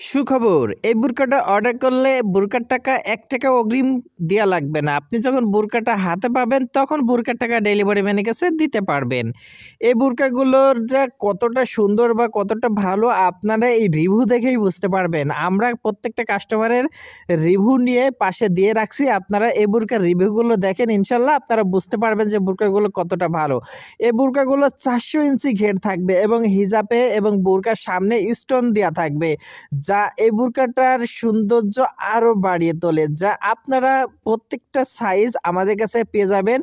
সুখবর, এই বুরকাটা অর্ডার করলে বুরকার টাকা ১ টাকাও অগ্রিম দেয়া লাগবে না। আপনি যখন বুরকাটা হাতে পাবেন তখন বুরকার টাকা ডেলিভারি ম্যানের কাছে দিতে পারবেন। এই বুরকাগুলোর যা কতটা সুন্দর বা কতটা ভালো আপনারা এই রিভিউ দেখেই বুঝতে পারবেন। আমরা প্রত্যেকটা কাস্টমারের রিভিউ নিয়ে পাশে দিয়ে রাখছি। আপনারা এই বুরকার রিভিউগুলো দেখেন, ইনশাল্লাহ আপনারা বুঝতে পারবেন যে বুরকাগুলো কতটা ভালো। এই বুরকাগুলো ৪০০ ইঞ্চি ঘের থাকবে এবং হিজাবে এবং বুরকার সামনে স্টোন দেওয়া থাকবে, যা এই বুরকাটার সৌন্দর্য আরও বাড়িয়ে তোলে। যা আপনারা প্রত্যেকটা সাইজ আমাদের কাছে পেয়ে যাবেন।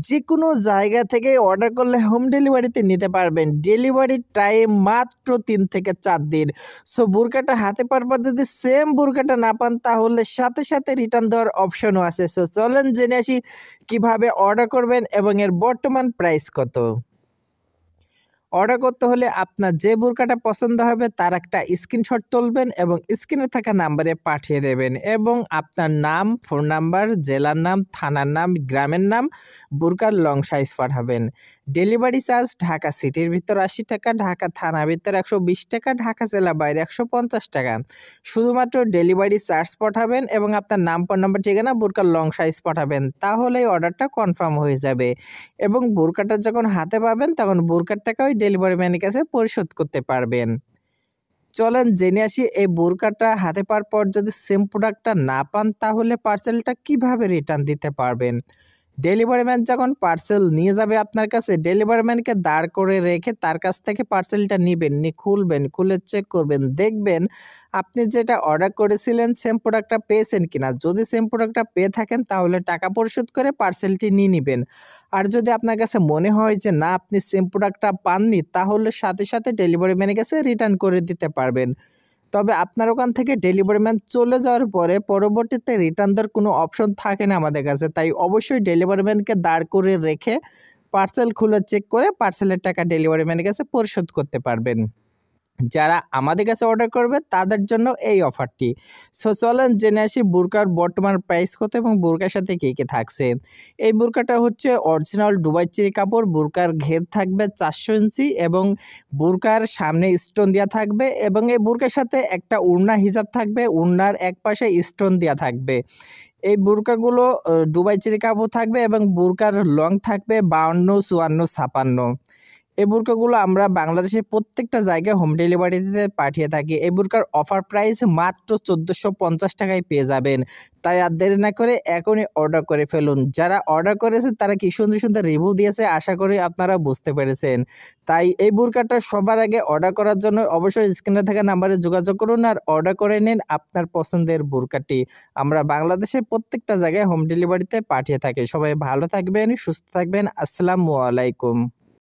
যে কোনো জায়গা থেকে অর্ডার করলে হোম ডেলিভারিতে নিতে পারবেন। ডেলিভারি টাইম মাত্র ৩ থেকে ৪ দিন। সো বুরকাটা হাতে পাওয়ার পর যদি সেম বুরকাটা না পান তাহলে সাথে সাথে রিটার্ন দেওয়ার অপশনও আছে। সো চলেন জেনে আসি কীভাবে অর্ডার করবেন এবং এর বর্তমান প্রাইস কত। অর্ডার করতে হলে আপনার যে বুরকাটা পছন্দ হবে তার একটা স্ক্রিনশট তুলবেন এবং স্ক্রিনে থাকা নাম্বারে পাঠিয়ে দেবেন এবং আপনার নাম, ফোন নাম্বার, জেলার নাম, থানার নাম, গ্রামের নাম, বুরকার লং সাইজ পাঠাবেন। ডেলিভারি চার্জ ঢাকা সিটির ভিতর ৮০ টাকা, ঢাকা থানার ভিতর ১২০ টাকা, ঢাকা জেলা বাইরে ১৫০ টাকা। শুধুমাত্র ডেলিভারি চার্জ পাঠাবেন এবং আপনার নাম, ফোন নাম্বার, ঠিকানা, বুরকার লং সাইজ পাঠাবেন, তাহলেই অর্ডারটা কনফার্ম হয়ে যাবে। এবং বুরকাটা যখন হাতে পাবেন তখন বুরকার টাকা ওই ডেলিভারি ম্যানের কাছে পরিশোধ করতে পারবেন। চলেন জেনে আসি এই বুরকাটা হাতে পাওয়ার পর যদি সেম প্রোডাক্টটা না পান তাহলে পার্সেলটা কিভাবে রিটার্ন দিতে পারবেন। ডেলিভারি ম্যান যখন পার্সেল নিয়ে যাবে আপনার কাছে, ডেলিভারি ম্যানকে দাঁড় করে রেখে তার কাছ থেকে পার্সেলটা নেবেন, নিয়ে খুলবেন, খুলে চেক করবেন, দেখবেন আপনি যেটা অর্ডার করেছিলেন সেম প্রোডাক্টটা পেয়েছেন কিনা। যদি সেম প্রোডাক্টটা পেয়ে থাকেন তাহলে টাকা পরিশোধ করে পার্সেলটি নিয়ে নেবেন। আর যদি আপনার কাছে মনে হয় যে না আপনি সেম প্রোডাক্টটা পাননি তাহলে সাথে সাথে ডেলিভারি ম্যানের কাছে রিটার্ন করে দিতে পারবেন। তবে আপনার ওখান থেকে ডেলিভারি ম্যান চলে যাওয়ার পরে পরবর্তীতে রিটার্ন দেওয়ার কোনো অপশন থাকে না আমাদের কাছে, তাই অবশ্যই ডেলিভারি ম্যানকে দাঁড় করে রেখে পার্সেল খুলে চেক করে পার্সেলের টাকা ডেলিভারি ম্যানের কাছে পরিশোধ করতে পারবেন। যারা আমাদের কাছে অর্ডার করবে তাদের জন্য এই অফারটি। সো চলেন জেনে আসি বুরকার বর্তমান প্রাইস কত এবং বুরকার সাথে কী কী থাকছে। এই বুরকাটা হচ্ছে অরিজিনাল দুবাই চেরি কাপড়। বুরকার ঘের থাকবে ৪০০ ইঞ্চি এবং বুরকার সামনে স্টোন দেওয়া থাকবে এবং এই বুরকার সাথে একটা উড়না হিজাব থাকবে, উড়নার এক পাশে স্টোন দেওয়া থাকবে। এই বুরকাগুলো দুবাই চেরি কাপড় থাকবে এবং বুরকার লং থাকবে ৫২, ৫৪, ৫৬। এই বুরকাগুলো আমরা বাংলাদেশের প্রত্যেকটা জায়গায় হোম ডেলিভারিতে পাঠিয়ে থাকি। এই বুরকার অফার প্রাইস মাত্র ১৪৫০ টাকায় পেয়ে যাবেন। তাই আর দেরি না করে এখনই অর্ডার করে ফেলুন। যারা অর্ডার করেছে তারা কি সুন্দর সুন্দর রিভিউ দিয়েছে, আশা করি আপনারা বুঝতে পেরেছেন। তাই এই বুরকাটা সবার আগে অর্ডার করার জন্য অবশ্যই স্ক্রিনে থাকা নাম্বারে যোগাযোগ করুন আর অর্ডার করে নিন আপনার পছন্দের বুরকাটি। আমরা বাংলাদেশের প্রত্যেকটা জায়গায় হোম ডেলিভারিতে পাঠিয়ে থাকি। সবাই ভালো থাকবেন, সুস্থ থাকবেন। আসসালামু আলাইকুম।